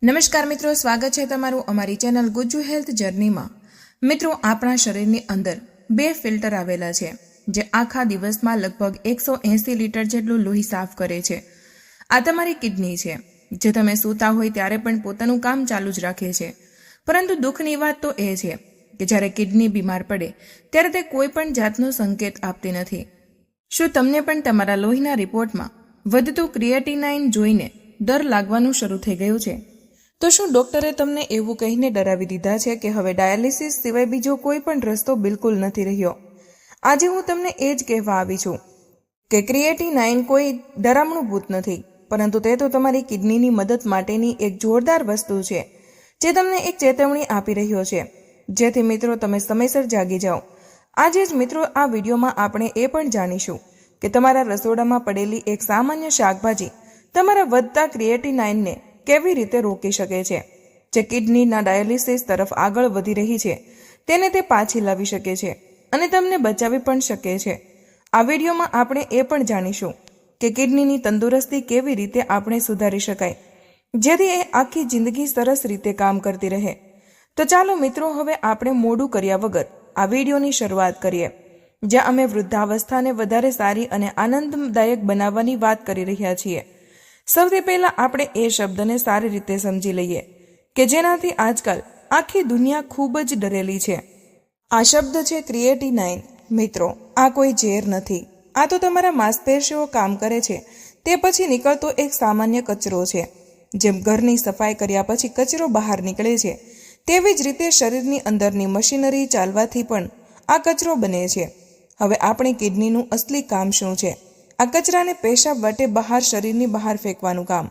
નમસ્કાર મિત્રો, સ્વાગત છે તમારું અમારી ચેનલ ગુજ્જુ હેલ્થ જર્નીમાં। મિત્રો, આપણા શરીરની અંદર બે ફિલ્ટર આવેલા છે જે આખા દિવસમાં લગભગ 180 લીટર જેટલું લોહી સાફ કરે છે। આ તમારી કિડની છે જે તમે સૂતા હોય ત્યારે પણ પોતાનું કામ ચાલુ જ રાખે છે। પરંતુ દુઃખની વાત તો એ છે કે જ્યારે કિડની બીમાર પડે ત્યારે તે કોઈ પણ જાતનો સંકેત આપતી નથી। શું તમને પણ તમારા લોહીના રિપોર્ટમાં વધતું ક્રિએટિનાઇન જોઈને ડર લાગવાનું શરૂ થઈ ગયું છે? તો શું ડોક્ટરે તમને એવું કહીને ડરાવી દીધા છે કે હવે ડાયાલિસિસ સિવાય બીજો કોઈ પણ રસ્તો બિલકુલ નથી રહ્યો? આજે હું તમને એ જ કહેવા આવી છું કે ક્રિએટિનાઇન કોઈ ડરામણું ભૂત નથી, પરંતુ તે તો તમારી કિડનીની મદદ માટેની એક જોરદાર વસ્તુ છે જે તમને એક ચેતવણી આપી રહ્યો છે, જેથી મિત્રો તમે સમયસર જાગી જાઓ। આજે જ મિત્રો આ વિડીયોમાં આપણે એ પણ જાણીશું કે તમારા રસોડામાં પડેલી એક સામાન્ય શાકભાજી તમારા વધતા ક્રિએટિનાઇનને કેવી રીતે રોકી શકે છે, જે કિડનીના ડાયાલિસિસ તરફ આગળ વધી રહી છે તેને તે પાછી લાવી શકે છે અને તમને બચાવી પણ શકે છે। આ વિડીયોમાં આપણે એ પણ જાણીશું કે કિડનીની તંદુરસ્તી કેવી રીતે આપણે સુધારી શકાય જેથી એ આખી જિંદગી સરસ રીતે કામ કરતી રહે। તો ચાલો મિત્રો, હવે આપણે મોડું કર્યા વગર આ વિડીયોની શરૂઆત કરીએ, જ્યાં અમે વૃદ્ધાવસ્થાને વધારે સારી અને આનંદદાયક બનાવવાની વાત કરી રહ્યા છીએ। સૌથી પહેલા આપણે એ શબ્દને સારી રીતે સમજી લઈએ કે જેનાથી આજકાલ આખી દુનિયા ખૂબ જ ડરેલી છે। આ શબ્દ છે ક્રિએટિનાઇન। મિત્રો, આ કોઈ ઝેર નથી, આ તો તમારા માંસપેશીઓ કામ કરે છે તે પછી નીકળતો એક સામાન્ય કચરો છે। જેમ ઘરની સફાઈ કર્યા પછી કચરો બહાર નીકળે છે, તેવી જ રીતે શરીરની અંદરની મશીનરી ચાલવાથી પણ આ કચરો બને છે। હવે આપણી કિડનીનું અસલી કામ શું છે? આ કચરાને પેશાબ વાટે બહાર શરીરની બહાર ફેંકવાનું કામ।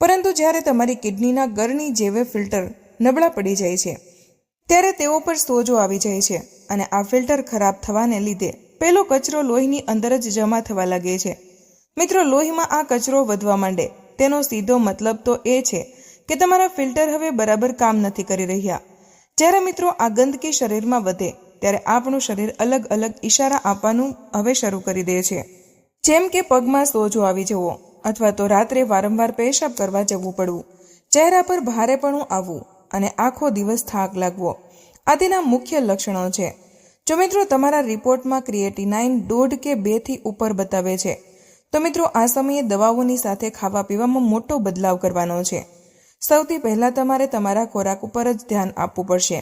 પરંતુ જ્યારે તમારી કિડનીના ગળની જેવે ફિલ્ટર નબળા પડી જાય છે ત્યારે તેઓ પર સોજો આવી જાય છે અને આ ફિલ્ટર ખરાબ થવાને લીધે પેલો કચરો લોહીની અંદર જ જમા થવા લાગે છે। મિત્રો, લોહીમાં આ કચરો વધવા માંડે તેનો સીધો મતલબ તો એ છે કે તમારા ફિલ્ટર હવે બરાબર કામ નથી કરી રહ્યા। જ્યારે મિત્રો આ ગંદકી શરીરમાં વધે ત્યારે આપણું શરીર અલગ અલગ ઈશારા આપવાનું હવે શરૂ કરી દે છે, જેમ કે પગમાં સોજો આવી જવો અથવા તો રાત્રે વારંવાર પેશાબ કરવા જવું પડવું, ચહેરા પર ભારેપણું આવવું અને આખો દિવસ થાક લાગવો। આ તેના મુખ્ય લક્ષણો છે। જો મિત્રો તમારા રિપોર્ટમાં ક્રિએટિનાઇન 1.5 કે 2 થી ઉપર બતાવે છે તો મિત્રો આ સમયે દવાઓની સાથે ખાવા પીવામાં મોટો બદલાવ કરવાનો છે। સૌથી પહેલા તમારે તમારા ખોરાક ઉપર જ ધ્યાન આપવું પડશે,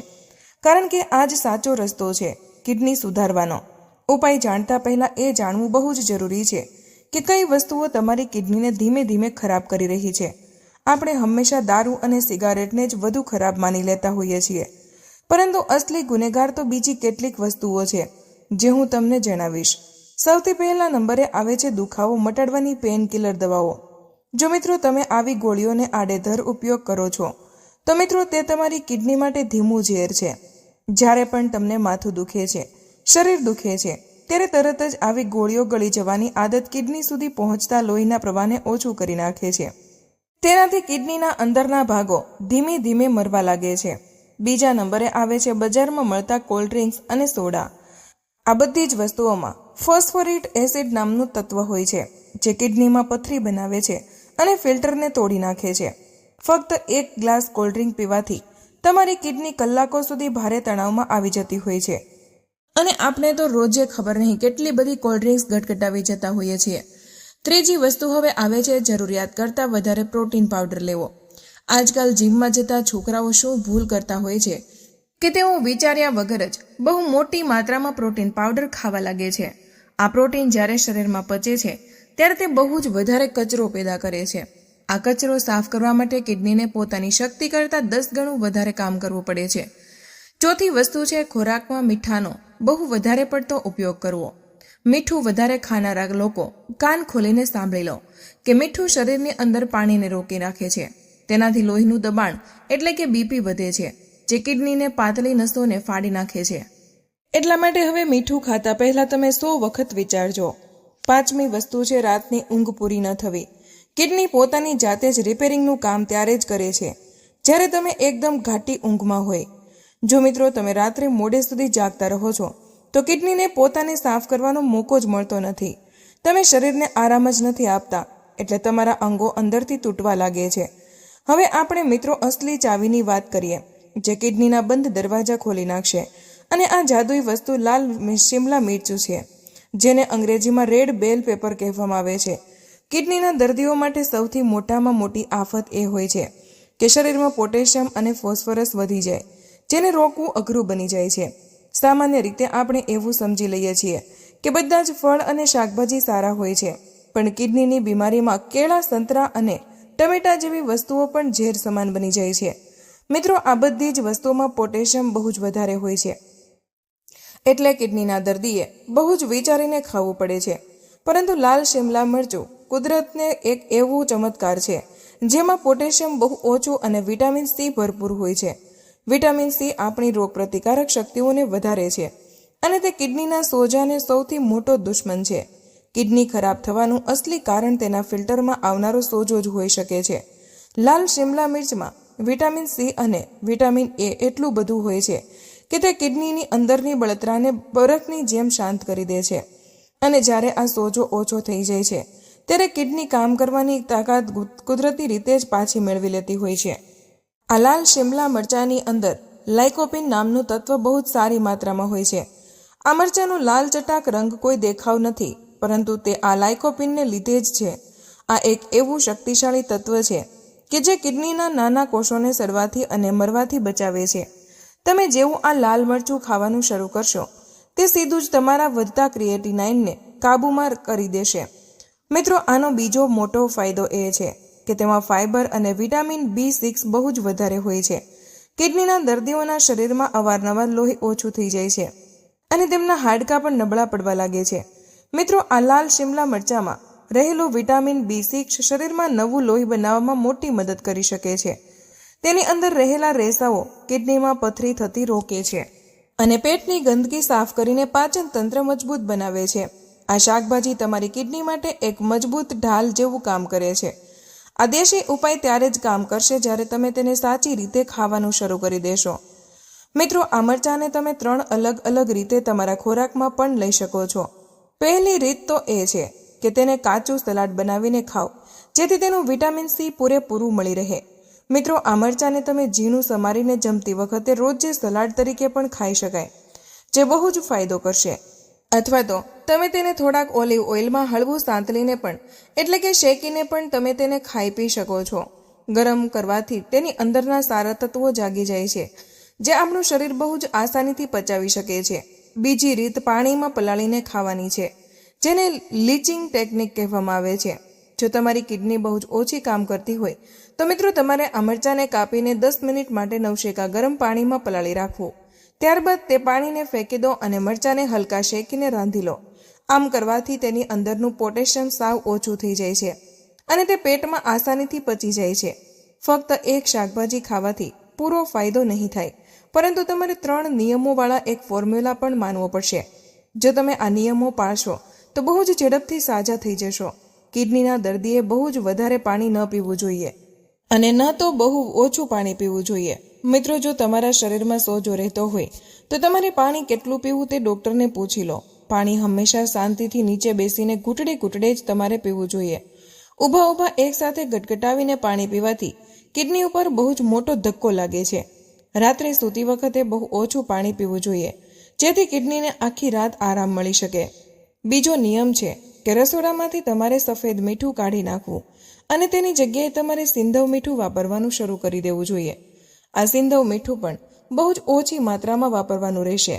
કારણ કે આ જ સાચો રસ્તો છે કિડની સુધારવાનો। ઉપાય જાણતા પહેલા એ જાણવું બહુ જ જરૂરી છે કે કઈ વસ્તુઓ તમારી કિડનીને ધીમે ધીમે ખરાબ કરી રહી છે। આપણે હંમેશા દારૂ અને સિગારેટને જ વધુ ખરાબ માની લેતા હોઈએ છીએ, પરંતુ અસલી ગુનેગાર તો બીજી કેટલીક વસ્તુઓ છે જે હું તમને જણાવીશ। સૌથી પહેલા નંબરે આવે છે દુખાવો મટાડવાની પેન કિલર દવાઓ। જો મિત્રો તમે આવી ગોળીઓને આડેધડ ઉપયોગ કરો છો તો મિત્રો તે તમારી કિડની માટે ધીમું ઝેર છે। જ્યારે પણ તમને માથું દુખે છે, શરીર દુખે છે, ત્યારે તરત જ આવી ગોળીઓ ગળી જવાની આદત કિડની સુધી પહોંચતા લોહીના પ્રવાહને ઓછું કરી નાખે છે। તેનાથી કિડનીના અંદરના ભાગો ધીમે ધીમે મરવા લાગે છે। બીજા નંબરે આવે છે બજારમાં મળતા કોલ્ડ ડ્રિંક્સ અને સોડા। આ બધી જ વસ્તુઓમાં ફોસ્ફોરિક એસિડ નામનું તત્વ હોય છે જે કિડનીમાં પથરી બનાવે છે અને ફિલ્ટરને તોડી નાખે છે। ફક્ત એક ગ્લાસ કોલ્ડ ડ્રિંક પીવાથી તમારી કિડની કલાકો સુધી ભારે તણાવમાં આવી જતી હોય છે અને આપણે તો રોજે ખબર નહીં કેટલી બધી કોલ્ડ ડ્રિંક્સ ગટગટાવી જતા હોઈએ છીએ। ત્રીજી વસ્તુ હવે આવે છે જરૂરિયાત કરતાં વધારે પ્રોટીન પાવડર લેવો। આજકાલ જીમમાં જતા છોકરાઓ શું ભૂલ કરતા હોય છે કે તેઓ વિચાર્યા વગર જ બહુ મોટી માત્રામાં પ્રોટીન પાવડર ખાવા લાગે છે। આ પ્રોટીન જ્યારે શરીરમાં પચે છે ત્યારે તે બહુ જ વધારે કચરો પેદા કરે છે। આ કચરો સાફ કરવા માટે કિડનીને પોતાની શક્તિ કરતાં 10 ગણું વધારે કામ કરવું પડે છે। ચોથી વસ્તુ છે ખોરાકમાં મીઠાનો બહુ વધારે પડતો ઉપયોગ કરવો। મીઠું વધારે ખાનારા લોકો કાન ખોલીને સાંભળી લો કે મીઠું શરીરની અંદર પાણીને રોકી રાખે છે। તેનાથી લોહીનું દબાણ એટલે કે બીપી વધે છે, જે કિડનીને પાતળી નસોને ફાડી નાખે છે। એટલા માટે હવે મીઠું ખાતા પહેલા તમે 100 વખત વિચારજો। પાંચમી વસ્તુ છે રાતની ઊંઘ પૂરી ન થવી। કિડની પોતાની જાતે જ રિપેરિંગનું કામ ત્યારે જ કરે છે જ્યારે તમે એકદમ ઘાટી ઊંઘમાં હોય। જો મિત્રો તમે રાત્રે મોડે સુધી જાગતા રહો છો તો કિડનીને પોતાને સાફ કરવાનો મોકો જ મળતો નથી। તમે શરીરને આરામ જ નથી આપતા, એટલે તમારા અંગો અંદરથી તૂટવા લાગે છે હવે આપણે મિત્રો અસલી ચાવીની વાત કરીએ, જે કિડનીના બંધ દરવાજા ખોલી નાખશે. અને આ જાદુઈ વસ્તુ લાલ શિમલા મિર્ચું છે, જેને અંગ્રેજીમાં રેડ બેલ પેપર કહેવામાં આવે છે. કિડનીના દર્દીઓ માટે સૌથી મોટામાં મોટી આફત એ હોય છે કે શરીરમાં પોટેશિયમ અને ફોસ્ફરસ વધી જાય, જેને રોકવું અઘરું બની જાય છે. સામાન્ય રીતે આપણે એવું સમજી લઈએ છીએ કે બધા જ ફળ અને શાકભાજી સારા હોય છે, પણ કિડનીની બીમારીમાં કેળા, સંતરા અને ટમેટા જેવી વસ્તુઓ પણ ઝેર સમાન બની જાય છે. મિત્રો, આ બધી જ વસ્તુઓમાં પોટેશિયમ બહુ જ વધારે હોય છે, એટલે કિડનીના દર્દીએ બહુ જ વિચારીને ખાવું પડે છે. પરંતુ લાલ શિમલા મરચું કુદરતને એક એવું ચમત્કાર છે જેમાં પોટેશિયમ બહુ ઓછું અને વિટામિન સી ભરપૂર હોય છે. વિટામિન સી આપણી રોગપ્રતિકારક શક્તિઓને વધારે છે અને તે કિડનીના સોજાને સૌથી મોટો દુશ્મન છે. કિડની ખરાબ થવાનું અસલી કારણ તેના ફિલ્ટરમાં આવનારો સોજો જ હોઈ શકે છે. લાલ શિમલા મિર્ચમાં વિટામિન સી અને વિટામિન એ એટલું બધું હોય છે કે તે કિડનીની અંદરની બળતરાને બરફની જેમ શાંત કરી દે છે. અને જ્યારે આ સોજો ઓછો થઈ જાય છે ત્યારે કિડની કામ કરવાની તાકાત કુદરતી રીતે જ પાછી મેળવી લેતી હોય છે. આ લાલ શિમલા મરચાની અંદર લાઇકોપિન નામનું તત્વ બહુ જ સારી માત્રામાં હોય છે. આ મરચાનો લાલ ચટાક રંગ કોઈ દેખાવ નથી, પરંતુ તે આ લાઇકોપિનને લીધે જ છે. આ એક એવું શક્તિશાળી તત્વ છે કે જે કિડનીના નાના કોષોને સડવાથી અને મરવાથી બચાવે છે. તમે જેવું આ લાલ મરચું ખાવાનું શરૂ કરશો, તે સીધું જ તમારા વધતા ક્રિએટિનાઇનને કાબૂમાં કરી દેશે. મિત્રો, આનો બીજો મોટો ફાયદો એ છે કે તેમાં ફાઇબર અને વિટામિન B6 બહુ જ વધારે હોય છે. કિડનીના દર્દીઓના શરીરમાં અવારનવાર લોહી ઓછું થઈ જાય છે અને તેમના હાડકાં પણ નબળા પડવા લાગે છે. મિત્રો, આ લાલ શિમલા મરચામાં રહેલું વિટામિન B6 શરીરમાં નવું લોહી બનાવવામાં મોટી મદદ કરી શકે છે. તેની અંદર રહેલા રેસાઓ કિડનીમાં પથરી થતી રોકે છે અને પેટની ગંદકી સાફ કરીને પાચન તંત્ર મજબૂત બનાવે છે. આ શાકભાજી તમારી કિડની માટે એક મજબૂત ઢાલ જેવું કામ કરે છે. આ દેશી ઉપાય ત્યારે જ કામ કરશે જ્યારે તમે તેને સાચી રીતે ખાવાનું શરૂ કરી દેશો. મિત્રો, આ મરચાને તમે 3 અલગ અલગ રીતે તમારા ખોરાકમાં પણ લઈ શકો છો. પહેલી રીત તો એ છે કે તેને કાચું સલાડ બનાવીને ખાઓ, જેથી તેનું વિટામિન સી પૂરેપૂરું મળી રહે. મિત્રો, આ મરચાને તમે ઝીણું સમારીને જમતી વખતે રોજ સલાડ તરીકે પણ ખાઈ શકાય, જે બહુ જ ફાયદો કરશે. અથવા તો તમે તેને થોડાક ઓલિવ ઓઇલમાં હળવું સાંતળીને પણ, એટલે કે શેકીને પણ તમે તેને ખાઈ પી શકો છો. ગરમ કરવાથી તેની અંદરના સારા તત્વો જાગી જાય છે, જે આપણું શરીર બહુ જ આસાનીથી પચાવી શકે છે. બીજી રીત પાણીમાં પલાળીને ખાવાની છે, જેને લીચિંગ ટેકનિક કહેવામાં આવે છે. જો તમારી કિડની બહુ જ ઓછી કામ કરતી હોય તો મિત્રો, તમારે આ મરચાને કાપીને 10 મિનિટ માટે નવશેકા ગરમ પાણીમાં પલાળી રાખવું. ત્યારબાદ તે પાણીને ફેંકી દો અને મરચાને હલકા શેકીને રાંધી લો. આમ કરવાથી તેની અંદરનું પોટેશિયમ સાવ ઓછું થઈ જાય છે અને તે પેટમાં આસાનીથી પચી જાય છે. ફક્ત એક શાકભાજી ખાવાથી પૂરો ફાયદો નહીં થાય, પરંતુ તમારે 3 નિયમોવાળા એક ફોર્મ્યુલા પણ માનવો પડશે. જો તમે આ નિયમો પાળશો તો બહુ જ ઝડપથી સાજા થઈ જશો. કિડનીના દર્દીએ બહુ જ વધારે પાણી ન પીવું જોઈએ અને ન તો બહુ ઓછું પાણી પીવું જોઈએ. મિત્રો, જો તમારા શરીરમાં સોજો રહેતો હોય તો તમારે પાણી કેટલું પીવું તે ડોક્ટરને પૂછી લો. પાણી હંમેશા શાંતિથી નીચે બેસીને ઘૂંટડે ઘૂંટડે જ તમારે પીવું જોઈએ. ઊભા ઊભા એકસાથે ગટગટાવીને પાણી પીવાથી કિડની ઉપર બહુ જ મોટો ધક્કો લાગે છે. રાત્રે સૂતી વખતે બહુ ઓછું પાણી પીવું જોઈએ, જેથી કિડનીને આખી રાત આરામ મળી શકે. બીજો નિયમ છે કે રસોડામાંથી તમારે સફેદ મીઠું કાઢી નાખવું અને તેની જગ્યાએ તમારે સિંધવ મીઠું વાપરવાનું શરૂ કરી દેવું જોઈએ. આ સિંધવ મીઠું પણ બહુ જ ઓછી માત્રામાં વાપરવાનું રહેશે.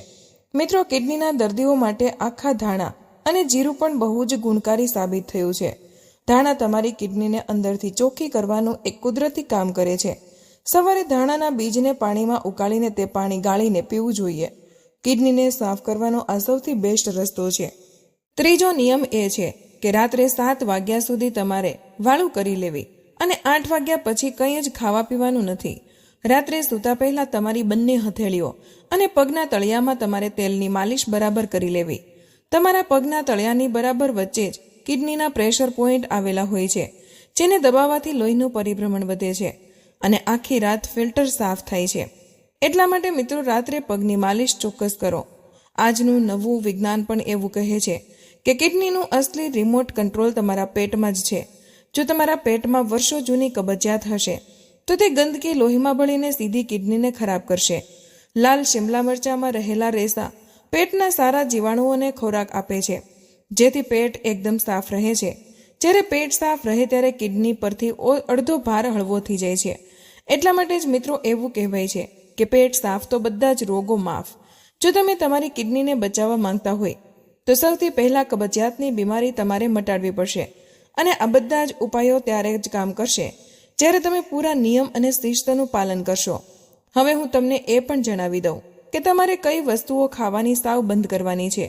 મિત્રો, કિડનીના દર્દીઓ માટે આખા ધાણા અને જીરું પણ બહુ જ ગુણકારી સાબિત થયું છે. ધાણા તમારી કિડનીને અંદરથી ચોખ્ખી કરવાનું એક કુદરતી કામ કરે છે. સવારે ધાણાના બીજને પાણીમાં ઉકાળીને તે પાણી ગાળીને પીવું જોઈએ. કિડનીને સાફ કરવાનો આ સૌથી બેસ્ટ રસ્તો છે. ત્રીજો નિયમ એ છે કે રાત્રે 7 વાગ્યા સુધી તમારે વાળું કરી લેવી અને 8 વાગ્યા પછી કંઈ જ ખાવા પીવાનું નથી. રાત્રે સૂતા પહેલા તમારી બંને હથેળીઓ અને પગના તળિયામાં તમારે તેલની માલિશ બરાબર કરી લેવી. તમારા પગના તળિયાની બરાબર વચ્ચે જ કિડનીના પ્રેશર પોઈન્ટ આવેલા હોય છે, જેને દબાવવાથી લોહીનું પરિભ્રમણ વધે છે અને આખી રાત ફિલ્ટર સાફ થાય છે. એટલા માટે મિત્રો, રાત્રે પગની માલિશ ચોક્કસ કરો. આજનું નવું વિજ્ઞાન પણ એવું કહે છે કે કિડનીનું અસલી રિમોટ કંટ્રોલ તમારા પેટમાં જ છે. જો તમારા પેટમાં વર્ષો જૂની કબજિયાત હશે તો તે ગંદકી લોહીમાં ભળીને સીધી કિડનીને ખરાબ કરશે. લાલ શિમલા મરચામાં રહેલા રેસા પેટના સારા જીવાણુઓને ખોરાક આપે છે, જેથી પેટ એકદમ સાફ રહે છે. જ્યારે પેટ સાફ રહે ત્યારે કિડની પરથી અડધો ભાર હળવો થઈ જાય છે. એટલા માટે જ મિત્રો એવું કહેવાય છે કે પેટ સાફ તો બધા જ રોગો માફ. જો તમે તમારી કિડનીને બચાવવા માંગતા હોય તો સૌથી પહેલા કબજિયાતની બીમારી તમારે મટાડવી પડશે. અને આ બધા જ ઉપાયો ત્યારે જ કામ કરશે જ્યારે તમે પૂરા નિયમ અને શિસ્તનું પાલન કરશો. હવે હું તમને એ પણ જણાવી દઉં કે તમારે કઈ વસ્તુઓ ખાવાની સાવ બંધ કરવાની છે,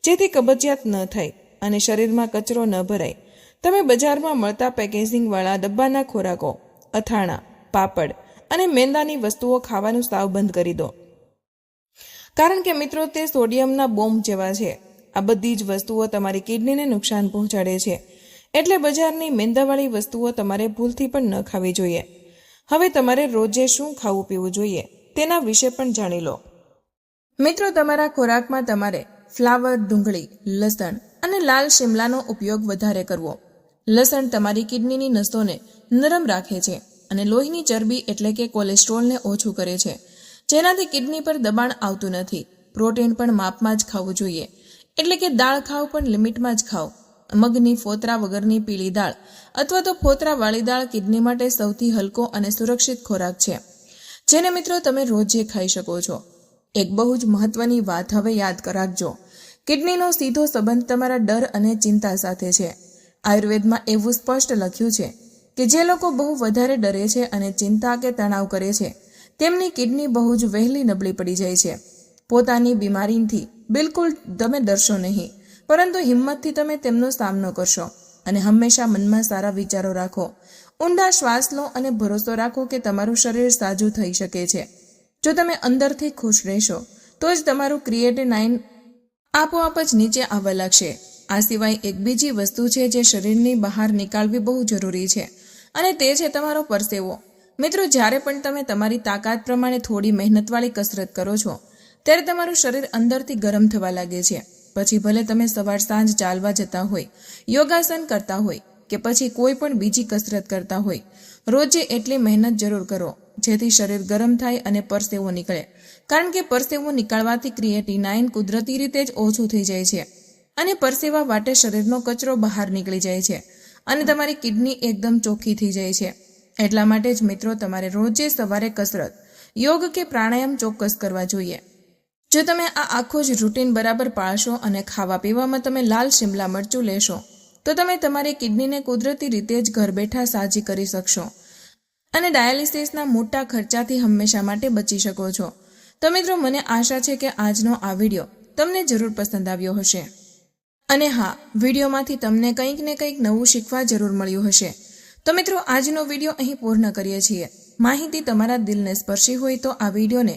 જેથી કબજિયાત ન થાય અને શરીરમાં કચરો ન ભરાય. તમે બજારમાં મળતા પેકેજિંગવાળા ડબ્બાના ખોરાકો, અથાણા, પાપડ અને મેંદાની વસ્તુઓ ખાવાનું સાવ બંધ કરી દો, કારણ કે મિત્રો તે સોડિયમના બોમ્બ જેવા છે. આ બધી જ વસ્તુઓ તમારી કિડનીને નુકસાન પહોંચાડે છે. એટલે બજારની મેંદાવાળી વસ્તુઓ તમારે ભૂલથી પણ ન ખાવી જોઈએ. હવે તમારે રોજે શું ખાવું પીવું જોઈએ તેના વિશે પણ જાણી લો. મિત્રો, તમારા ખોરાકમાં તમારે ફ્લાવર, ડુંગળી, લસણ અને લાલ શિમલાનો ઉપયોગ વધારે કરવો. લસણ તમારી કિડનીની નસોને નરમ રાખે છે અને લોહીની ચરબી એટલે કે કોલેસ્ટ્રોલને ઓછું કરે છે, જેનાથી કિડની પર દબાણ આવતું નથી. પ્રોટીન પણ માપમાં જ ખાવું જોઈએ, એટલે કે દાળ ખાવ પણ લિમિટમાં જ ખાવ. મગની ફોતરા વગરની પીળી દાળ અથવા તો ફોતરાવાળી દાળ કિડની માટે સૌથી હલકો અને સુરક્ષિત ખોરાક છે, જેને મિત્રો તમે રોજે ખાઈ શકો છો. એક બહુ જ મહત્વની વાત હવે યાદ રાખજો. કિડનીનો સીધો સંબંધ તમારા ડર અને ચિંતા સાથે છે. આયુર્વેદમાં એવું સ્પષ્ટ લખ્યું છે કે જે લોકો બહુ વધારે ડરે છે અને ચિંતા કે તણાવ કરે છે તેમની કિડની બહુ જ વહેલી નબળી પડી જાય છે. પોતાની બીમારીથી બિલકુલ તમે ડરશો નહીં, પરંતુ હિંમતથી તમે તેમનો સામનો કરશો અને હંમેશા મનમાં સારા વિચારો રાખો. ઊંડા શ્વાસ લો અને ભરોસો રાખો કે તમારું શરીર સાજું થઈ શકે છે. જો તમે અંદરથી ખુશ રહેશો તો જ તમારું ક્રિએટિનાઇન આપોઆપ જ નીચે આવવા લાગશે. આ સિવાય એક બીજી વસ્તુ છે જે શરીરની બહાર નીકાળવી બહુ જરૂરી છે, અને તે છે તમારો પરસેવો. મિત્રો, જ્યારે પણ તમે તમારી તાકાત પ્રમાણે થોડી મહેનતવાળી કસરત કરો છો ત્યારે તમારું શરીર અંદરથી ગરમ થવા લાગે છે. પછી ભલે તમે સવાર સાંજ ચાલવા જતા હોય, યોગાસન કરતા હોય કે પછી કોઈ પણ બીજી કસરત કરતા હોય, રોજે એટલી મહેનત જરૂર કરો જેથી શરીર ગરમ થાય અને પરસેવો નીકળે. કારણ કે પરસેવો નીકળવાથી ક્રિએટિનાઇન કુદરતી રીતે જ ઓછું થઈ જાય છે અને પરસેવા વાટે શરીરનો કચરો બહાર નીકળી જાય છે અને તમારી કિડની એકદમ ચોખ્ખી થઈ જાય છે. એટલા માટે જ મિત્રો તમારે રોજે સવારે કસરત, યોગ કે પ્રાણાયામ ચોક્કસ કરવા જોઈએ. જો તમે આ આખો જ રૂટીન બરાબર પાળશો અને ખાવા પીવામાં તમે લાલ શિમલા મરચું લેશો તો તમે તમારી કિડનીને કુદરતી રીતે જ ઘર બેઠા સાજી કરી શકશો અને ડાયાલિસિસના મોટા ખર્ચાથી હંમેશા માટે બચી શકો છો. તો મિત્રો, મને આશા છે કે આજનો આ વિડીયો તમને જરૂર પસંદ આવ્યો હશે. અને હા, વિડીયોમાંથી તમને કંઈક ને કંઈક નવું શીખવા જરૂર મળ્યું હશે. તો મિત્રો, આજનો વિડીયો અહીં પૂર્ણ કરીએ છીએ. માહિતી તમારા દિલને સ્પર્શી હોય તો આ વિડીયોને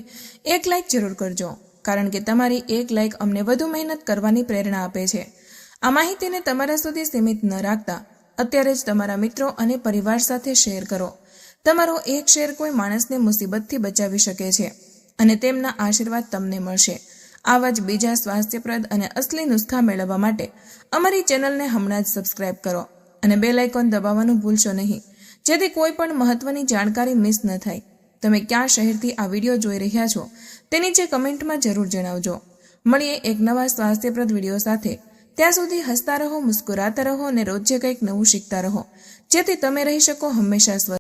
એક લાઇક જરૂર કરજો, કારણ કે તમારી એક લાઇક અમને વધુ મહેનત કરવાની પ્રેરણા આપે છે. આ માહિતીને તમારા સુધી સીમિત ન રાખતા અત્યારે જ તમારા મિત્રો અને પરિવાર સાથે શેર કરો. તમારો એક શેર કોઈ માણસને મુસીબતથી બચાવી શકે છે અને તેમના આશીર્વાદ તમને મળશે. આવા જ બીજા સ્વાસ્થ્યપ્રદ અને અસલી નુસ્ખા મેળવવા માટે અમારી ચેનલને હમણાં જ સબસ્ક્રાઇબ કરો અને બેલ આઇકોન દબાવવાનું ભૂલશો નહીં, જેથી કોઈ પણ મહત્વની જાણકારી મિસ ન થાય. તમે ક્યાં શહેરથી આ વિડીયો જોઈ રહ્યા છો તે નીચે કમેન્ટમાં જરૂર જણાવજો. મળીએ એક નવા સ્વાસ્થ્યપ્રદ વિડીયો સાથે. ત્યાં સુધી હસતા રહો, મુસ્કુરાતા રહો અને રોજે કંઈક નવું શીખતા રહો, જેથી તમે રહી શકો હંમેશા સ્વસ્થ.